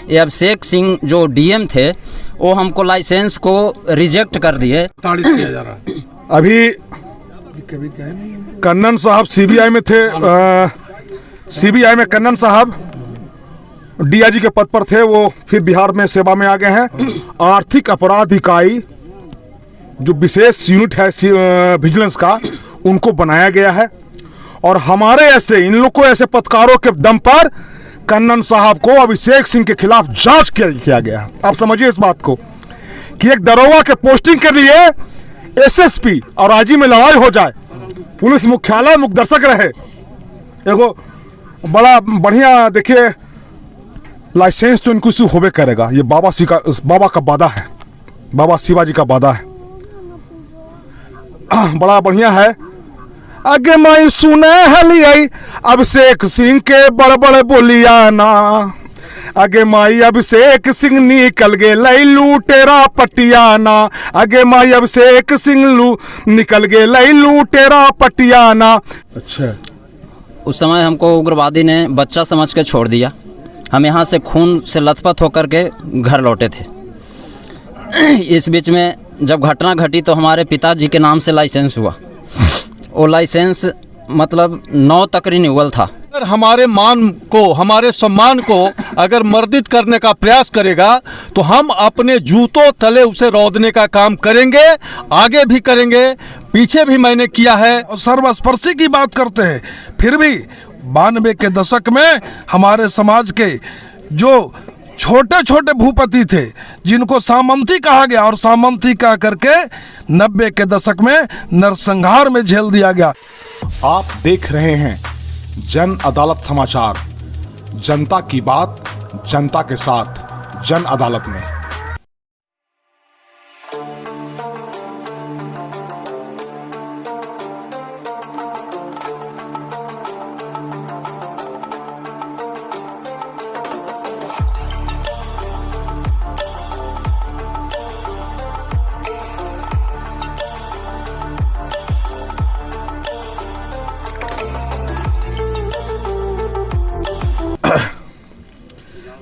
ये अभिषेक सिंह जो डीएम थे वो हमको लाइसेंस को रिजेक्ट कर दिए। किया जा रहा है। अभी कन्नन साहब सीबीआई में थे, सीबीआई में कन्नन साहब डीआईजी के पद पर थे, वो फिर बिहार में सेवा में आ गए हैं। आर्थिक अपराध इकाई जो विशेष यूनिट है विजिलेंस का, उनको बनाया गया है और हमारे ऐसे इन लोग को ऐसे पत्रकारों के दम पर कन्नन साहब को अभिषेक सिंह के खिलाफ जांच किया गया है। आप समझिए इस बात को कि एक दरोगा के पोस्टिंग के लिए एसएसपी और आईजी में लड़ाई हो जाए, पुलिस मुख्यालय मुखदर्शक रहे। एगो बड़ा बढ़िया देखिए लाइसेंस तो इनको इशू होबे करेगा, ये बाबा का वादा है, बाबा शिवाजी का वादा है, बड़ा बढ़िया है। आगे मैं सुने हलियाई अभिषेक सिंह के बड़ बोलिया ना, आगे माई अभिषेक सिंह निकल गे लैलू टेरा पटियाना, आगे माई अभिषेक सिंह निकल गे लैलू टेरा पटियाना। अच्छा, उस समय हमको उग्रवादी ने बच्चा समझ के छोड़ दिया। हम यहाँ से खून से लथपथ होकर के घर लौटे थे। इस बीच में जब घटना घटी तो हमारे पिताजी के नाम से लाइसेंस हुआ। वो लाइसेंस मतलब 9 तक रिन्यूअल था। अगर हमारे मान को, हमारे सम्मान को अगर मर्दित करने का प्रयास करेगा तो हम अपने जूतों तले उसे रौंदने का काम करेंगे, आगे भी करेंगे, पीछे भी मैंने किया है। और सर्वस्पर्शी की बात करते हैं, फिर भी 92 के दशक में हमारे समाज के जो छोटे छोटे भूपति थे जिनको सामंती कहा गया और सामंती कह करके 90 के दशक में नरसंहार में झेल दिया गया। आप देख रहे हैं जन अदालत समाचार, जनता की बात जनता के साथ, जन अदालत में।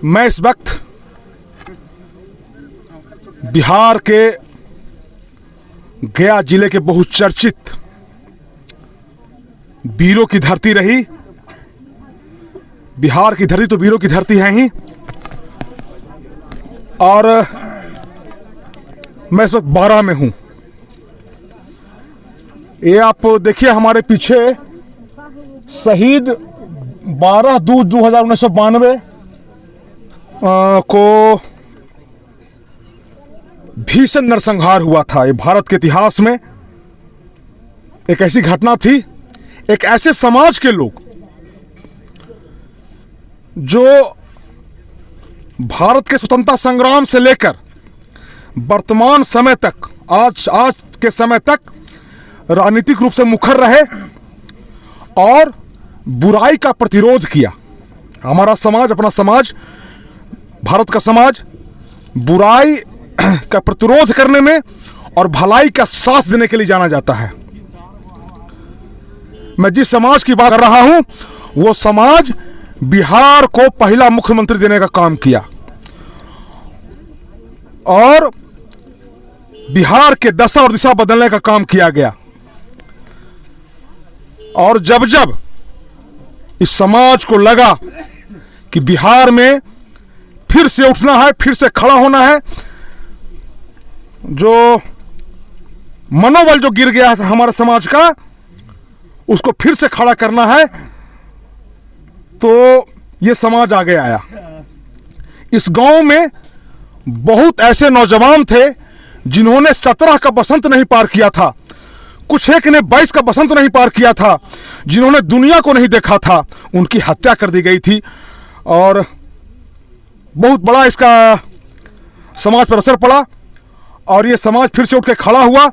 मैं इस वक्त बिहार के गया जिले के बहुचर्चित वीरों की धरती रही। बिहार की धरती तो वीरों की धरती है ही, और मैं इस वक्त बारा में हूं। ये आप देखिए हमारे पीछे शहीद 12/2/1992 को भीषण नरसंहार हुआ था। ये भारत के इतिहास में एक ऐसी घटना थी, एक ऐसे समाज के लोग जो भारत के स्वतंत्रता संग्राम से लेकर वर्तमान समय तक, आज के समय तक राजनीतिक रूप से मुखर रहे और बुराई का प्रतिरोध किया। हमारा समाज, अपना समाज, भारत का समाज बुराई का प्रतिरोध करने में और भलाई का साथ देने के लिए जाना जाता है। मैं जिस समाज की बात कर रहा हूं वो समाज बिहार को पहला मुख्यमंत्री देने का काम किया और बिहार के दशा और दिशा बदलने का काम किया गया। और जब जब इस समाज को लगा कि बिहार में फिर से उठना है, फिर से खड़ा होना है, जो मनोबल जो गिर गया था हमारे समाज का, उसको फिर से खड़ा करना है, तो ये समाज आगे आया। इस गांव में बहुत ऐसे नौजवान थे जिन्होंने 17 का बसंत नहीं पार किया था, कुछ एक ने 22 का बसंत नहीं पार किया था, जिन्होंने दुनिया को नहीं देखा था, उनकी हत्या कर दी गई थी। और बहुत बड़ा इसका समाज पर असर पड़ा और ये समाज फिर से उठ के खड़ा हुआ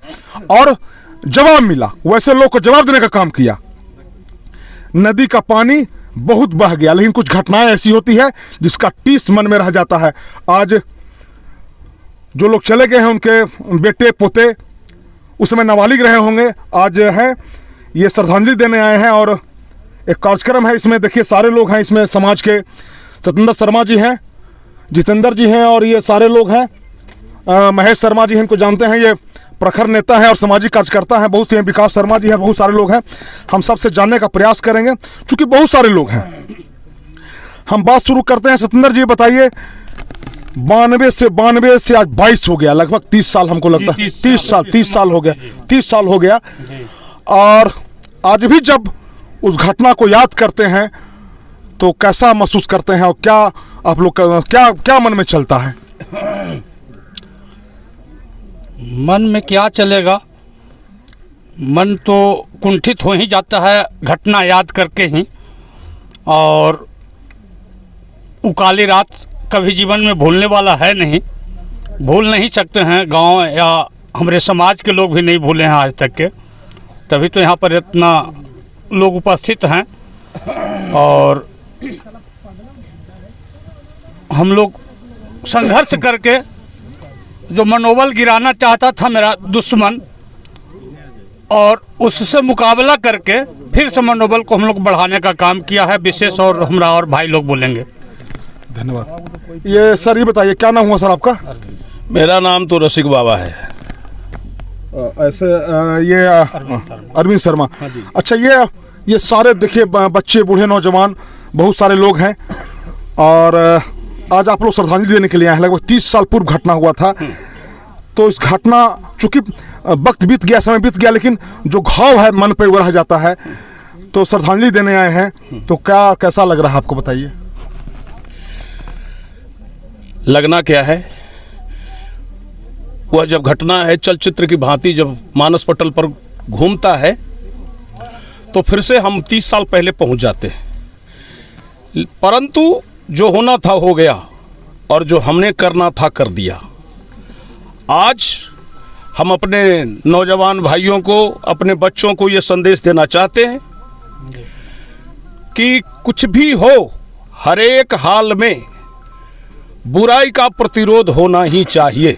और जवाब मिला, वैसे लोग को जवाब देने का काम किया। नदी का पानी बहुत बह गया, लेकिन कुछ घटनाएं ऐसी होती है जिसका टीस मन में रह जाता है। आज जो लोग चले गए हैं उनके बेटे पोते उस समय नाबालिग रहे होंगे, आज हैं ये श्रद्धांजलि देने आए हैं और एक कार्यक्रम है। इसमें देखिए सारे लोग हैं, इसमें समाज के सत्येंद्र शर्मा जी हैं जितेंद्र जी हैं और ये सारे लोग हैं। महेश शर्मा जी हैं, इनको जानते हैं, ये प्रखर नेता हैं और सामाजिक कार्यकर्ता हैं। बहुत से हैं, विकास शर्मा जी हैं, बहुत सारे लोग हैं। हम सबसे जानने का प्रयास करेंगे क्योंकि बहुत सारे लोग हैं। हम बात शुरू करते हैं। सत्येंद्र जी बताइए, 92 से आज 22 हो गया, लगभग 30 साल हमको लगता है। 30 साल हो गया, 30 साल हो गया। और आज भी जब उस घटना को याद करते हैं तो कैसा महसूस करते हैं और क्या आप लोग क्या मन में चलता है? मन में क्या चलेगा, मन तो कुंठित हो ही जाता है घटना याद करके ही। और वो काली रात कभी जीवन में भूलने वाला है नहीं, भूल नहीं सकते हैं। गांव या हमारे समाज के लोग भी नहीं भूले हैं आज तक के, तभी तो यहाँ पर इतना लोग उपस्थित हैं। और हम लोग संघर्ष करके जो मनोबल गिराना चाहता था मेरा दुश्मन, और उससे मुकाबला करके फिर से मनोबल को हम लोग बढ़ाने का काम किया है विशेष। और हमारा और भाई लोग बोलेंगे। धन्यवाद। ये सर ये बताइए, क्या नाम हुआ सर आपका? मेरा नाम तो रसिक बाबा है। ऐसे ये अरविंद शर्मा। अच्छा, ये सारे देखिए बच्चे, बूढ़े, नौजवान, बहुत सारे लोग हैं और आज आप लोग श्रद्धांजलि देने के लिए आए हैं। लगभग 30 साल पूर्व घटना हुआ था। तो इस घटना, चूंकि वक्त बीत गया, समय बीत गया, लेकिन जो घाव है मन पे वो रह जाता है। तो श्रद्धांजलि देने आए हैं, तो कैसा लग रहा है आपको, बताइए। लगना क्या है, वह जब घटना है चलचित्र की भांति जब मानस पटल पर घूमता है तो फिर से हम 30 साल पहले पहुंच जाते हैं। परंतु जो होना था हो गया और जो हमने करना था कर दिया। आज हम अपने नौजवान भाइयों को, अपने बच्चों को ये संदेश देना चाहते हैं कि कुछ भी हो, हर एक हाल में बुराई का प्रतिरोध होना ही चाहिए।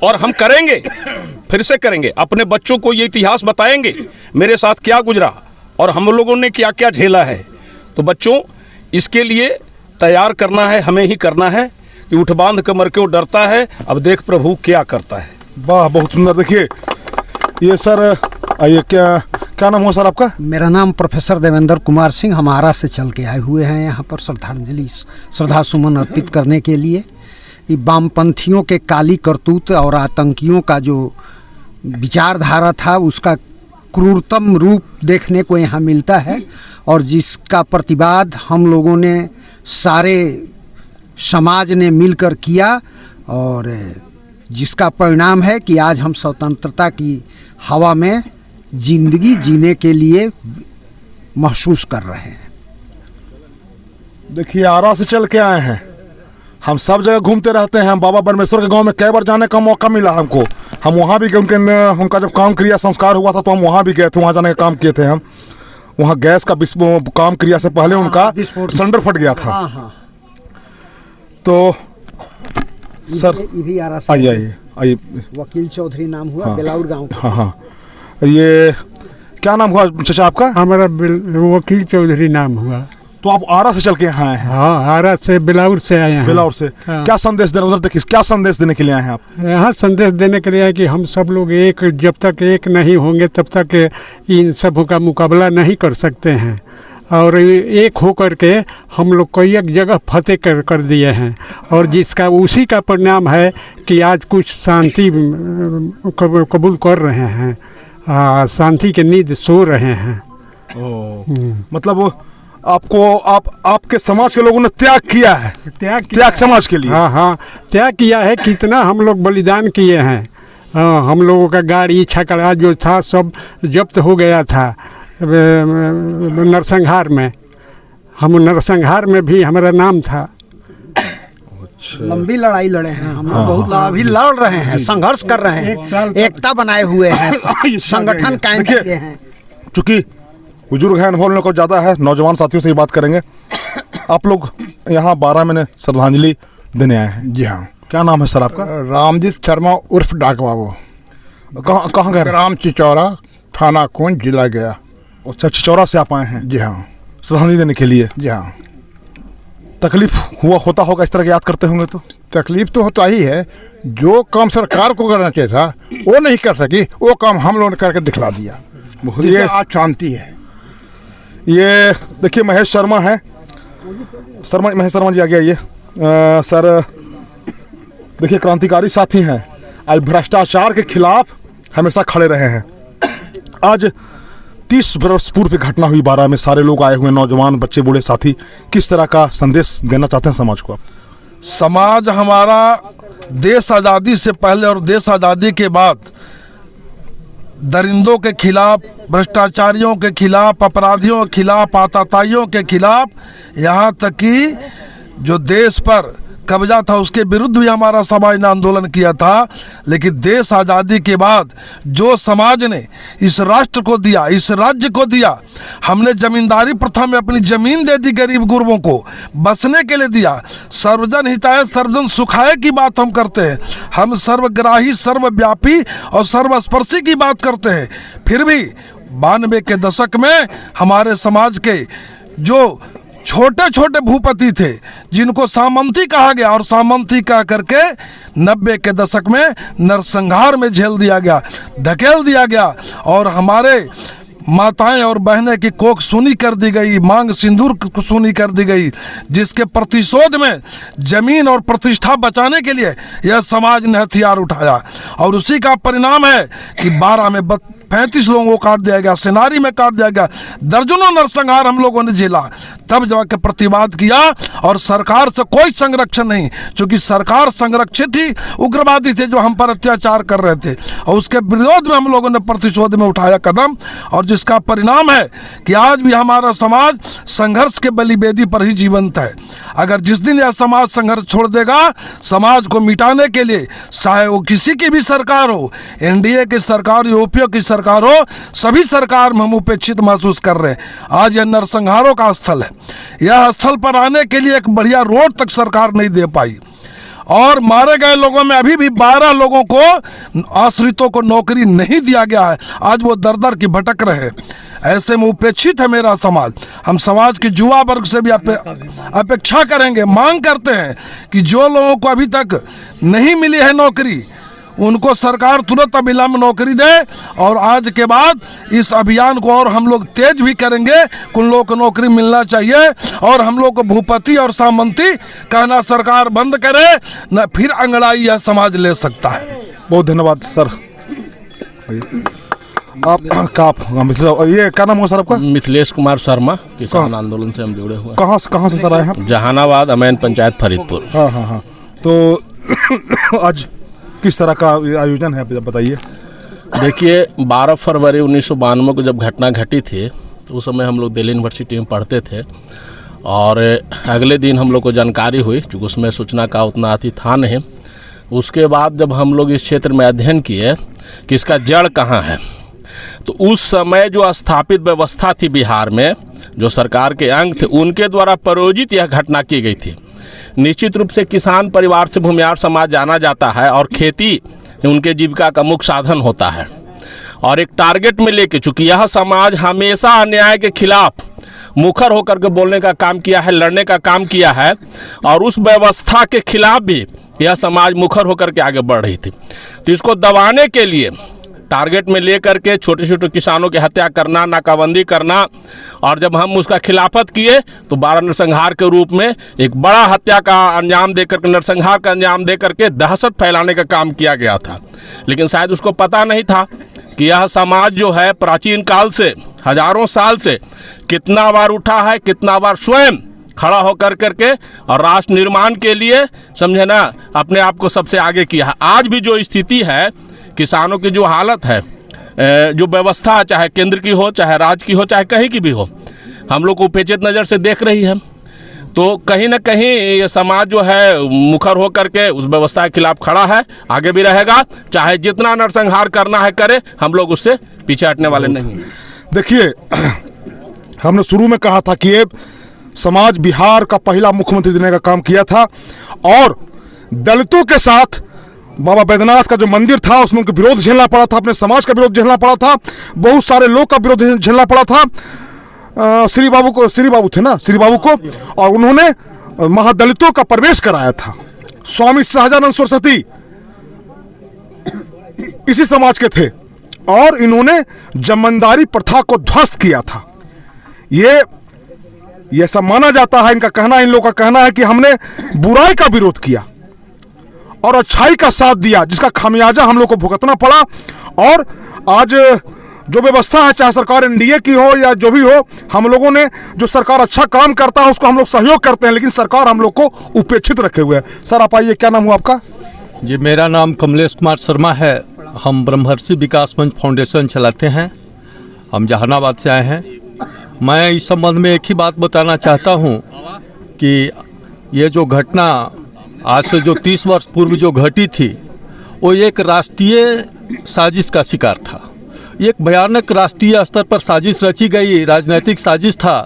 और हम करेंगे, फिर से करेंगे। अपने बच्चों को ये इतिहास बताएंगे, मेरे साथ क्या गुजरा और हम लोगों ने क्या क्या झेला है। तो बच्चों, इसके लिए तैयार करना है, हमें ही करना है कि उठ बांध कमर के वो डरता है, अब देख प्रभु क्या करता है। वाह, बहुत सुंदर। देखिए ये सर, ये क्या नाम हुआ सर आपका? मेरा नाम प्रोफेसर देवेंद्र कुमार सिंह। हम आरा से चल के आए हुए हैं यहाँ पर श्रद्धा सुमन अर्पित करने के लिए। ये वामपंथियों के काली करतूत और आतंकियों का जो विचारधारा था, उसका क्रूरतम रूप देखने को यहाँ मिलता है और जिसका प्रतिवाद हम लोगों ने, सारे समाज ने मिलकर किया और जिसका परिणाम है कि आज हम स्वतंत्रता की हवा में जिंदगी जीने के लिए महसूस कर रहे हैं। देखिए, आरा से चल के आए हैं। हम सब जगह घूमते रहते हैं। हम बाबा परमेश्वर के गांव में कई बार जाने का मौका मिला हमको। हम वहाँ भी गए, उनका जब काम क्रिया संस्कार हुआ था तो हम वहाँ भी गए थे, वहाँ जाने का काम किए थे हम। वहाँ गैस का काम क्रिया से पहले उनका सिलेंडर फट गया था। तो सर आइए। वकील चौधरी नाम हुआ, बेलाउर गाँव। हाँ, ये क्या नाम हुआ चाचा आपका? हमारा वकील चौधरी नाम हुआ। तो आप आरा से चल के यहाँ आए हैं? हाँ, आरा से, बेलाउर से आए हैं। बेलाउर से। हाँ। क्या संदेश देना, उधर देखिए, क्या संदेश देने के लिए आए हैं आप? यहाँ संदेश देने के लिए है कि हम सब लोग एक, जब तक एक नहीं होंगे तब तक इन सब का मुकाबला नहीं कर सकते हैं। और एक हो करके हम लोग कई एक जगह फतेह कर दिए हैं और जिसका उसी का परिणाम है कि आज कुछ शांति कबूल कर रहे हैं, शांति के नींद सो रहे हैं। मतलब आपके समाज के लोगों ने त्याग किया है, त्याग समाज के लिए। हाँ, त्याग किया है। कितना हम लोग बलिदान किए हैं। हम लोगों का गाड़ी छकड़ा जो था सब जब्त हो गया था नरसंहार में। हम नरसंहार में भी हमारा नाम था। लंबी लड़ाई लड़े हैं हम लोग, बहुत अभी लड़ रहे हैं, संघर्ष कर रहे हैं, एकता बनाए हुए हैं, संगठन कायम किए हैं। चूंकि बुजुर्ग हैं, अनुभव को ज़्यादा है, नौजवान साथियों से ही बात करेंगे। आप लोग यहाँ 12 में श्रद्धांजलि देने आए हैं? जी हाँ। क्या नाम है सर आपका? रामजीत शर्मा उर्फ डाक बाबू। कहाँ गए? राम चिचौरा, थाना कुंज, जिला गया। अच्छा, चिचौरा से आप आए हैं? जी हाँ। श्रद्धांजलि देने के लिए? जी हाँ। तकलीफ होता होगा इस तरह की याद करते होंगे तो? तकलीफ तो होता ही है। जो काम सरकार को करना चाहिए था वो नहीं कर सकी, वो काम हम लोगों ने करके दिखला दिया। ये आज शांति है। ये देखिए महेश शर्मा है, महेश शर्मा जी आ गया। ये सर देखिए क्रांतिकारी साथी हैं, आज भ्रष्टाचार के खिलाफ हमेशा खड़े रहे हैं। आज 30 वर्ष पूर्व की घटना हुई 12 में, सारे लोग आए हुए, नौजवान, बच्चे, बूढ़े साथी। किस तरह का संदेश देना चाहते हैं समाज को आप? समाज हमारा देश आज़ादी से पहले और देश आज़ादी के बाद दरिंदों के खिलाफ, भ्रष्टाचारियों के खिलाफ, अपराधियों के खिलाफ, आतताइयों के खिलाफ, यहाँ तक कि जो देश पर कब्जा था उसके विरुद्ध भी हमारा समाज ने आंदोलन किया था। लेकिन देश आज़ादी के बाद जो समाज ने इस राष्ट्र को दिया, इस राज्य को दिया, हमने जमींदारी प्रथा में अपनी ज़मीन दे दी गरीब गुरबों को, बसने के लिए दिया। सर्वजन हिताय सर्वजन सुखाय की बात हम करते हैं। हम सर्वग्राही, सर्वव्यापी और सर्वस्पर्शी की बात करते हैं। फिर भी 92 के दशक में हमारे समाज के जो छोटे छोटे भूपति थे, जिनको सामंती कहा गया, और सामंती कह करके 90 के दशक में नरसंहार में झेल दिया गया, धकेल दिया गया, और हमारे माताएं और बहनें की कोख सूनी कर दी गई, मांग सिंदूर सूनी कर दी गई, जिसके प्रतिशोध में जमीन और प्रतिष्ठा बचाने के लिए यह समाज ने हथियार उठाया। और उसी का परिणाम है कि 12 में 35 लोगों को काट दिया गया, सेनारी में काट दिया गया, दर्जनों नरसंहार हम लोगों ने झेला। तब जाकर प्रतिवाद किया, और सरकार से कोई संरक्षण नहीं, क्योंकि सरकार संरक्षित ही उग्रवादी थे जो हम पर अत्याचार कर रहे थे, और उसके विरोध में हम लोगों ने प्रतिशोध में उठाया कदम, और जिसका परिणाम है कि आज भी हमारा समाज संघर्ष के बलिवेदी पर ही जीवंत है। अगर जिस दिन यह समाज संघर्ष छोड़ देगा, समाज को मिटाने के लिए, चाहे वो किसी की भी सरकार हो, एनडीए की सरकार, यूपीओ की सरकार हो, सभी सरकार में हम उपेक्षित महसूस कर रहे हैं। आज यह नरसंहारों का स्थल है। यह स्थल पर आने के लिए एक बढ़िया रोड तक सरकार नहीं दे पाई, और मारे गए लोगों में अभी भी 12 लोगों को, आश्रितों को नौकरी नहीं दिया गया है। आज वो दर दर की भटक रहे। ऐसे में उपेक्षित है मेरा समाज। हम समाज के युवा वर्ग से भी अपेक्षा करेंगे, मांग करते हैं कि जो लोगों को अभी तक नहीं मिली है नौकरी, उनको सरकार तुरंत अविलंब नौकरी दे, और आज के बाद इस अभियान को और हम लोग तेज भी करेंगे। उन लोगों को नौकरी मिलना चाहिए, और हम लोग को भूपति और सामंती कहना सरकार बंद करे, न फिर अंगड़ाई यह समाज ले सकता है। बहुत धन्यवाद सर। आप ये क्या नाम हो सर आपका? मिथिलेश कुमार शर्मा, किसान आंदोलन से हम जुड़े हुए। कहाँ से सर आए हैं? जहानाबाद, अमैन पंचायत, फरीदपुर। हाँ। तो आज किस तरह का आयोजन है बताइए। देखिए, 12 फरवरी 1992 को जब घटना घटी थी, तो उस समय हम लोग दिल्ली यूनिवर्सिटी में पढ़ते थे, और अगले दिन हम लोग को जानकारी हुई, क्योंकि उसमें सूचना का उतना अति था नहीं। उसके बाद जब हम लोग इस क्षेत्र में अध्ययन किए कि इसका जड़ कहाँ है, तो उस समय जो स्थापित व्यवस्था थी बिहार में, जो सरकार के अंग थे, उनके द्वारा प्रायोजित यह घटना की गई थी। निश्चित रूप से किसान परिवार से भूमिहार समाज जाना जाता है, और खेती उनके जीविका का मुख्य साधन होता है, और एक टारगेट में लेके, चूँकि यह समाज हमेशा अन्याय के खिलाफ मुखर होकर के बोलने का काम किया है, लड़ने का काम किया है, और उस व्यवस्था के खिलाफ भी यह समाज मुखर होकर के आगे बढ़ रही थी। तो इसको दबाने के लिए टारगेट में लेकर के छोटे छोटे किसानों की हत्या करना, नाकाबंदी करना, और जब हम उसका खिलाफत किए तो 12 नरसंहार के रूप में एक बड़ा हत्या का अंजाम देकर के, नरसंहार का अंजाम देकर के दहशत फैलाने का काम किया गया था। लेकिन शायद उसको पता नहीं था कि यह समाज जो है प्राचीन काल से, हजारों साल से कितना बार उठा है, कितना बार स्वयं खड़ा होकर करके और राष्ट्र निर्माण के लिए, समझे ना, अपने आप को सबसे आगे किया है। आज भी जो स्थिति है, किसानों की जो हालत है, जो व्यवस्था, चाहे केंद्र की हो, चाहे राज्य की हो, चाहे कहीं की भी हो, हम लोग को उपेक्षित नज़र से देख रही है। तो कहीं ना कहीं ये समाज जो है मुखर होकर के उस व्यवस्था के खिलाफ खड़ा है, आगे भी रहेगा, चाहे जितना नरसंहार करना है करे, हम लोग उससे पीछे हटने वाले नहीं। देखिए, हमने शुरू में कहा था कि ये समाज बिहार का पहला मुख्यमंत्री देने का काम किया था, और दलितों के साथ बाबा बैद्यनाथ का जो मंदिर था उसमें उनका विरोध झेलना पड़ा था, अपने समाज का विरोध झेलना पड़ा था, बहुत सारे लोग का विरोध झेलना पड़ा था। श्री बाबू थे ना, श्री बाबू को, और उन्होंने महादलितों का प्रवेश कराया था। स्वामी सहजानंद सरस्वती इसी समाज के थे और इन्होंने जमींदारी प्रथा को ध्वस्त किया था। ये सब माना जाता है, इनका कहना, इन लोगों का कहना है कि हमने बुराई का विरोध किया और अच्छाई का साथ दिया, जिसका खामियाजा हम लोग को भुगतना पड़ा। और आज जो व्यवस्था है, चाहे सरकार एनडीए की हो या जो भी हो, हम लोगों ने, जो सरकार अच्छा काम करता है उसको हम लोग सहयोग करते हैं, लेकिन सरकार हम लोग को उपेक्षित रखे हुए है। सर आप आइए, क्या नाम हुआ आपका? जी, मेरा नाम कमलेश कुमार शर्मा है। हम ब्रह्मर्षि विकास मंच फाउंडेशन चलाते हैं। हम जहानाबाद से आए हैं। मैं इस संबंध में एक ही बात बताना चाहता हूं कि ये जो घटना आज से जो 30 वर्ष पूर्व जो घटी थी, वो एक राष्ट्रीय साजिश का शिकार था। एक भयानक राष्ट्रीय स्तर पर साजिश रची गई राजनीतिक साजिश था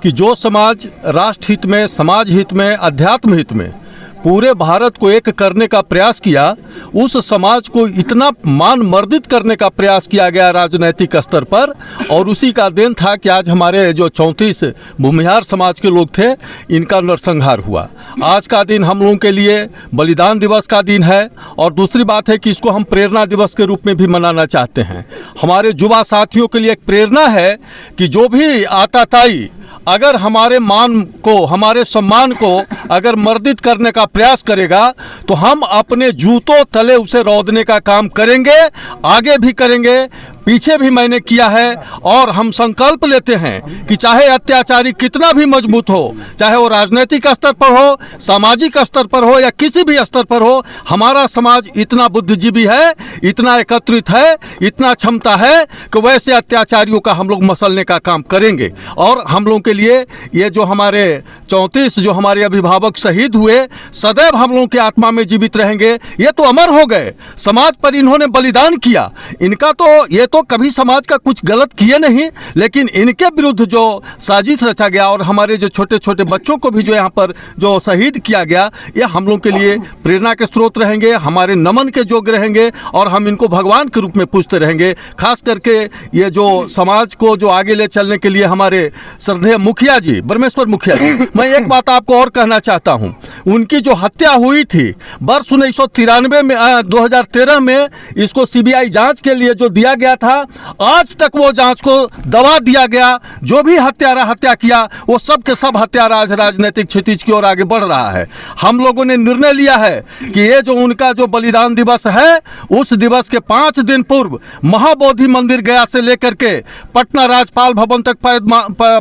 कि जो समाज राष्ट्र हित में, समाज हित में, अध्यात्म हित में पूरे भारत को एक करने का प्रयास किया, उस समाज को इतना मान मर्दित करने का प्रयास किया गया राजनीतिक स्तर पर। और उसी का देन था कि आज हमारे जो 34 भूमिहार समाज के लोग थे, इनका नरसंहार हुआ। आज का दिन हम लोगों के लिए बलिदान दिवस का दिन है। और दूसरी बात है कि इसको हम प्रेरणा दिवस के रूप में भी मनाना चाहते हैं। हमारे युवा साथियों के लिए एक प्रेरणा है कि जो भी आताताई अगर हमारे मान को, हमारे सम्मान को अगर मर्दित करने का प्रयास करेगा, तो हम अपने जूतों तले उसे रौंदने का काम करेंगे, आगे भी करेंगे, पीछे भी मैंने किया है। और हम संकल्प लेते हैं कि चाहे अत्याचारी कितना भी मजबूत हो, चाहे वो राजनीतिक स्तर पर हो, सामाजिक स्तर पर हो या किसी भी स्तर पर हो, हमारा समाज इतना बुद्धिजीवी है, इतना एकत्रित है, इतना क्षमता है कि वैसे अत्याचारियों का हम लोग मसलने का काम करेंगे। और हम लोगों के लिए ये जो हमारे 34 जो हमारे अभिभावक शहीद हुए, सदैव हम लोगों की आत्मा में जीवित रहेंगे। ये तो अमर हो गए, समाज पर इन्होंने बलिदान किया। इनका तो ये तो कभी समाज का कुछ गलत किए नहीं, लेकिन इनके विरुद्ध जो साजिश रचा गया और हमारे जो छोटे छोटे बच्चों को भी जो यहाँ पर जो शहीद किया गया, ये हम लोग के लिए प्रेरणा के स्रोत रहेंगे, हमारे नमन के योग्य रहेंगे और हम इनको भगवान के रूप में पूजते रहेंगे। खास करके ये जो समाज को जो आगे ले चलने के लिए हमारे श्रद्धेय मुखिया जी, ब्रह्मेश्वर मुखिया जी, मैं एक बात आपको और कहना चाहता हूँ। उनकी जो हत्या हुई थी वर्ष 1993 में, 2013 में इसको सीबीआई जांच के लिए जो दिया गया था, आज तक वो जांच को दबा दिया गया। जो भी हत्यारा हत्या किया, वो सब के सब हत्यारा आज राजनीतिक क्षितिज की ओर आगे बढ़ रहा है। हम लोगों ने निर्णय लिया है कि ये जो उनका जो बलिदान दिवस है, उस दिवस के 5 दिन पूर्व महाबोधि मंदिर गया से लेकर के पटना राजपाल भवन तक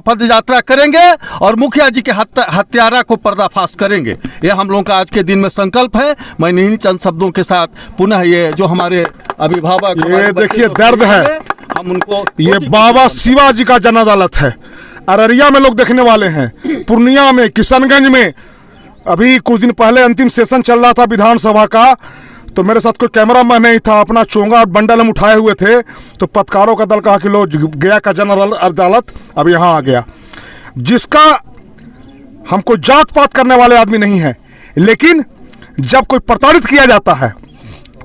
पद यात्रा करेंगे और मुखिया जी के हत्यारा को पर्दाफाश करेंगे। ये हम लोगों का आज के दिन में संकल्प है। मैं इन्हीं चंद शब्दों के साथ पुनः ये जो हमारे अभिभावक, ये देखिए दर्द है, हम उनको, ये बाबा शिवाजी का जन अदालत है। अररिया में लोग देखने वाले हैं, पूर्णिया में, किशनगंज में। अभी कुछ दिन पहले अंतिम सेशन चल रहा था विधानसभा का, तो मेरे साथ कोई कैमरामैन नहीं था, अपना चोंगा और बंडल हम उठाए हुए थे। तो पत्रकारों का दल कहा कि लो गया का जन अदालत अब यहाँ आ गया, जिसका हमको जात पात करने वाले आदमी नहीं है। लेकिन जब कोई प्रताड़ित किया जाता है,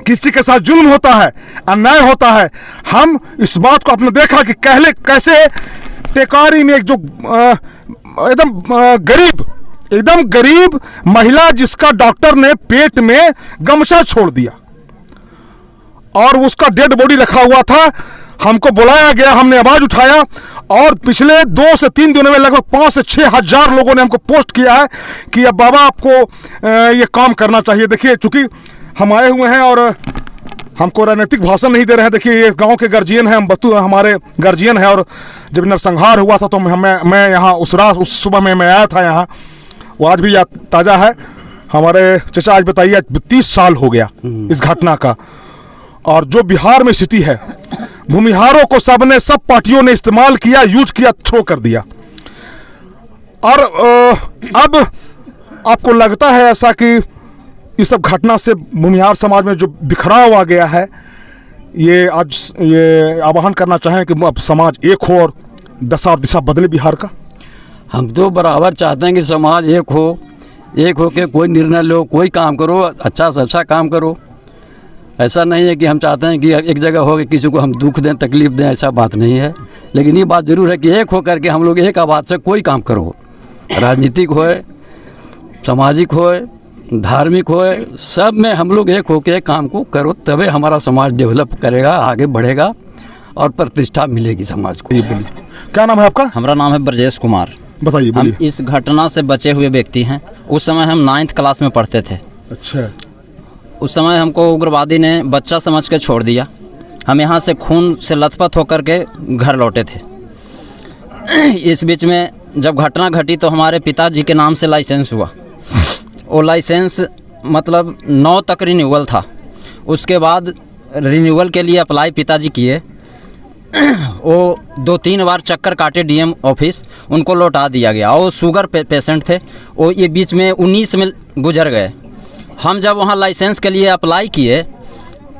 किसी के साथ जुल्म होता है, अन्याय होता है, हम इस बात को आपने देखा कि कैसे टेकारी में एक जो एकदम गरीब महिला, जिसका डॉक्टर ने पेट में गमछा छोड़ दिया और उसका डेड बॉडी रखा हुआ था, हमको बुलाया गया, हमने आवाज उठाया और पिछले 2 से 3 दिनों में लगभग 5 से 6 हजार लोगों ने हमको पोस्ट किया है कि अब बाबा आपको ये काम करना चाहिए। देखिए, चूंकि हम आए हुए हैं और हमको राजनीतिक भाषण नहीं दे रहे हैं। देखिए, ये गांव के गार्जियन हैं, हम बतू हमारे गार्जियन हैं। और जब नरसंहार हुआ था तो मैं यहाँ उस सुबह में मैं आया था यहाँ, वो आज भी ताज़ा है। हमारे चचा आज बताइए, 30 साल हो गया इस घटना का। और जो बिहार में स्थिति है, भूमिहारों को सब पार्टियों ने इस्तेमाल किया, यूज किया, थ्रो कर दिया। और अब आपको लगता है ऐसा कि इस सब घटना से भूमिहार समाज में जो बिखराव आ गया है, ये आज ये आह्वान करना चाहें कि अब समाज एक हो और दशा और दिशा बदले बिहार का? हम तो बराबर चाहते हैं कि समाज एक हो के कोई निर्णय लो, कोई काम करो, अच्छा से अच्छा काम करो। ऐसा नहीं है कि हम चाहते हैं कि एक जगह हो के किसी को हम दुख दें, तकलीफ दें, ऐसा बात नहीं है। लेकिन ये बात ज़रूर है कि एक हो करके हम लोग एक आवाज़ से कोई काम करो, राजनीतिक हो सामाजिक होए, धार्मिक होए, सब में हम लोग एक होके काम को करो, तभी हमारा समाज डेवलप करेगा, आगे बढ़ेगा और प्रतिष्ठा मिलेगी समाज को। क्या नाम है आपका? हमारा नाम है ब्रजेश कुमार। बताइए, हम बोलिए। इस घटना से बचे हुए व्यक्ति हैं। उस समय हम 9th क्लास में पढ़ते थे। अच्छा। उस समय हमको उग्रवादी ने बच्चा समझ के छोड़ दिया। हम यहाँ से खून से लथपथ होकर के घर लौटे थे। इस बीच में जब घटना घटी तो हमारे पिताजी के नाम से लाइसेंस हुआ। वो लाइसेंस मतलब 9 तक रिन्यूअल था। उसके बाद रिन्यूअल के लिए अप्लाई पिताजी किए। वो 2-3 बार चक्कर काटे डीएम ऑफिस, उनको लौटा दिया गया। और शुगर पेशेंट थे, वो ये बीच में 19 में गुजर गए। हम जब वहाँ लाइसेंस के लिए अप्लाई किए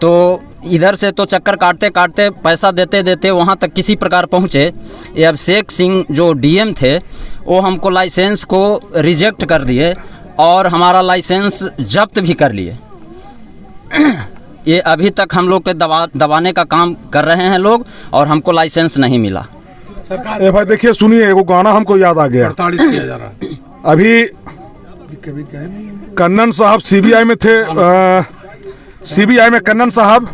तो इधर से तो चक्कर काटते काटते पैसा देते देते वहाँ तक किसी प्रकार पहुँचे। ये अभिषेक सिंह जो डीएम थे वो हमको लाइसेंस को रिजेक्ट कर दिए और हमारा लाइसेंस जब्त भी कर लिए। ये अभी तक हम लोग के दबाने का काम कर रहे हैं लोग और हमको लाइसेंस नहीं मिला। ए भाई देखिए, सुनिए, एगो गाना हमको याद आ गया। अभी कन्नन साहब सीबीआई में थे। सीबीआई में कन्नन साहब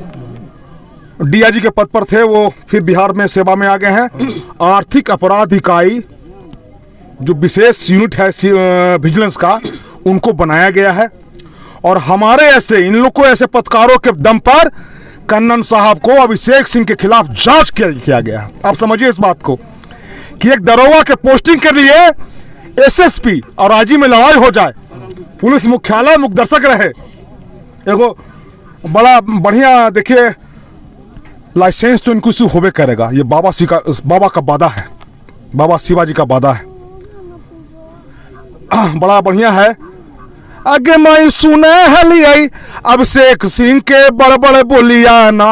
डीआईजी के पद पर थे। वो फिर बिहार में सेवा में आ गए हैं। आर्थिक अपराध इकाई जो विशेष यूनिट है विजिलेंस का, उनको बनाया गया है। और हमारे ऐसे इन लोग को ऐसे पत्रकारों के दम पर कन्नन साहब को अभिषेक सिंह के खिलाफ जांच किया गया है। आप समझिए इस बात को कि एक दरोगा के पोस्टिंग के लिए एसएसपी और आईजी में लड़ाई हो जाए, पुलिस मुख्यालय मुखदर्शक रहे। एगो बड़ा बढ़िया, देखिए, लाइसेंस तो इनको इशू होबे करेगा। ये बाबा का वादा है, बाबा शिवाजी का वादा है। बड़ा बढ़िया है। आगे माई सुने हलियाई अभिषेक सिंह के बड़ बोलिया ना।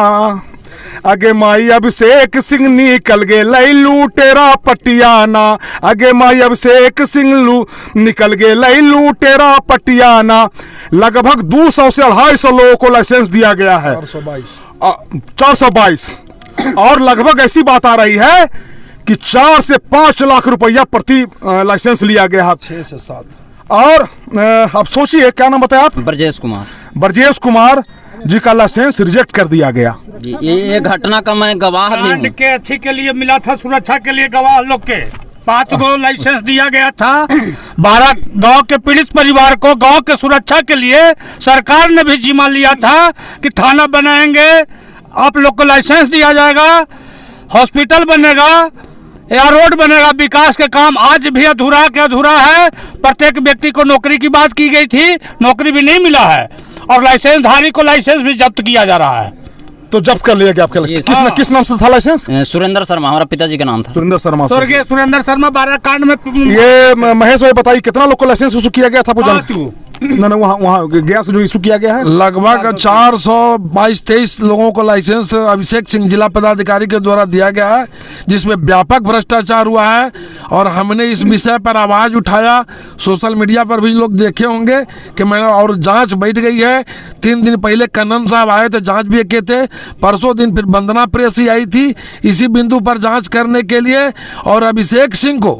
आगे माई अभिषेक सिंह निकल गे लैलू टेरा पटियाना। आगे माई अभिषेक सिंह निकल गे लैलू टेरा पटियाना। लगभग 200 से 250 लोगों को लाइसेंस दिया गया है। 422। और लगभग ऐसी बात आ रही है कि 4 से 5 लाख रुपया प्रति लाइसेंस लिया गया है। 6 से 7। और अब सोचिए, क्या नाम बताया आप? ब्रजेश कुमार। ब्रजेश कुमार जी का लाइसेंस रिजेक्ट कर दिया गया। जी, ये घटना का मैं गवाह भी हूँ। के अच्छी के लिए मिला था, सुरक्षा के लिए गवाह लोग के 5 गो लाइसेंस दिया गया था। 12 गांव के पीड़ित परिवार को गांव के सुरक्षा के लिए सरकार ने भी जिम्मा लिया था कि थाना बनाएंगे, आप लोग को लाइसेंस दिया जाएगा, हॉस्पिटल बनेगा या रोड बनेगा। विकास के काम आज भी अधूरा है। प्रत्येक व्यक्ति को नौकरी की बात की गई थी, नौकरी भी नहीं मिला है और लाइसेंस धारी को लाइसेंस भी जब्त किया जा रहा है। तो जब्त कर लिया गया आपके? किस नाम से था लाइसेंस? सुरेंद्र शर्मा, हमारा पिताजी का नाम था। सुरेंद्र शर्मा। स्वर्गीय सुरेंद्र शर्मा 12 कांड में। ये महेश भाई बताइए, कितना लोग को लाइसेंस इशू किया गया था? नहीं, वहाँ गया से जो इशू किया गया है लगभग 422-23 लोगों को लाइसेंस अभिषेक सिंह जिला पदाधिकारी के द्वारा दिया गया है, जिसमें व्यापक भ्रष्टाचार हुआ है। और हमने इस विषय पर आवाज़ उठाया, सोशल मीडिया पर भी लोग देखे होंगे कि मैंने, और जांच बैठ गई है। 3 दिन पहले कन्नन साहब आए थे, जांच भी किए थे। परसों दिन फिर वंदना प्रेसी आई थी इसी बिंदु पर जांच करने के लिए। और अभिषेक सिंह को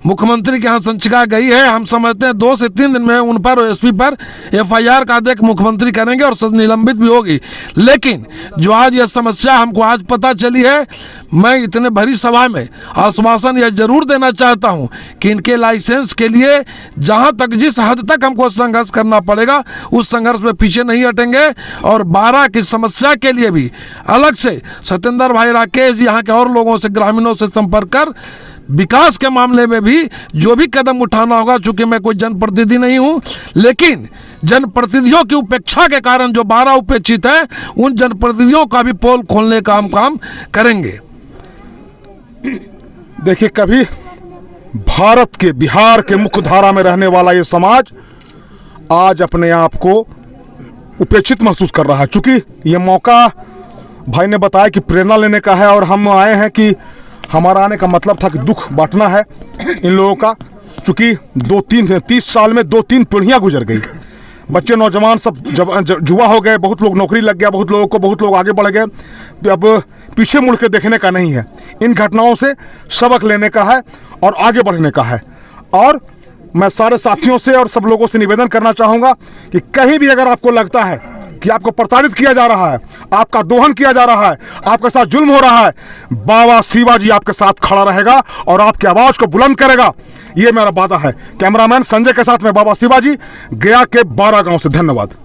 मुख्यमंत्री के यहाँ संचिका गई है। हम समझते हैं 2 से 3 दिन में उन पर एसपी पर एफआईआर का आदेश मुख्यमंत्री करेंगे और निलंबित भी होगी। लेकिन जो आज यह समस्या हमको आज पता चली है, मैं इतने भरी सभा में आश्वासन यह जरूर देना चाहता हूं कि इनके लाइसेंस के लिए जहां तक जिस हद तक हमको संघर्ष करना पड़ेगा उस संघर्ष में पीछे नहीं हटेंगे। और 12 की समस्या के लिए भी अलग से सत्येंद्र भाई राकेश यहाँ के और लोगों से, ग्रामीणों से संपर्क कर विकास के मामले में भी जो भी कदम उठाना होगा। चूंकि मैं कोई जनप्रतिनिधि नहीं हूं, लेकिन जनप्रतिनिधियों की उपेक्षा के कारण जो 12 उपेक्षित है, उन जनप्रतिनिधियों का भी पोल खोलने का हम काम करेंगे। देखिए, कभी भारत के, बिहार के मुख्य धारा में रहने वाला ये समाज आज अपने आप को उपेक्षित महसूस कर रहा है। चूंकि ये मौका भाई ने बताया कि प्रेरणा लेने का है, और हम आए हैं कि हमारा आने का मतलब था कि दुख बांटना है इन लोगों का। चूंकि 30 साल में 2-3 पीढ़ियां गुजर गई। बच्चे, नौजवान सब जुआ हो गए, बहुत लोग नौकरी लग गया, बहुत लोग आगे बढ़ गए। अब पीछे मुड़ के देखने का नहीं है। इन घटनाओं से सबक लेने का है और आगे बढ़ने का है। और मैं सारे साथियों से और सब लोगों से निवेदन करना चाहूँगा कि कहीं भी अगर आपको लगता है कि आपको प्रताड़ित किया जा रहा है, आपका दोहन किया जा रहा है, आपके साथ जुल्म हो रहा है, बाबा शिवाजी आपके साथ खड़ा रहेगा और आपकी आवाज़ को बुलंद करेगा। ये मेरा वादा है। कैमरामैन संजय के साथ में बाबा शिवाजी, गया के 12 गांव से। धन्यवाद।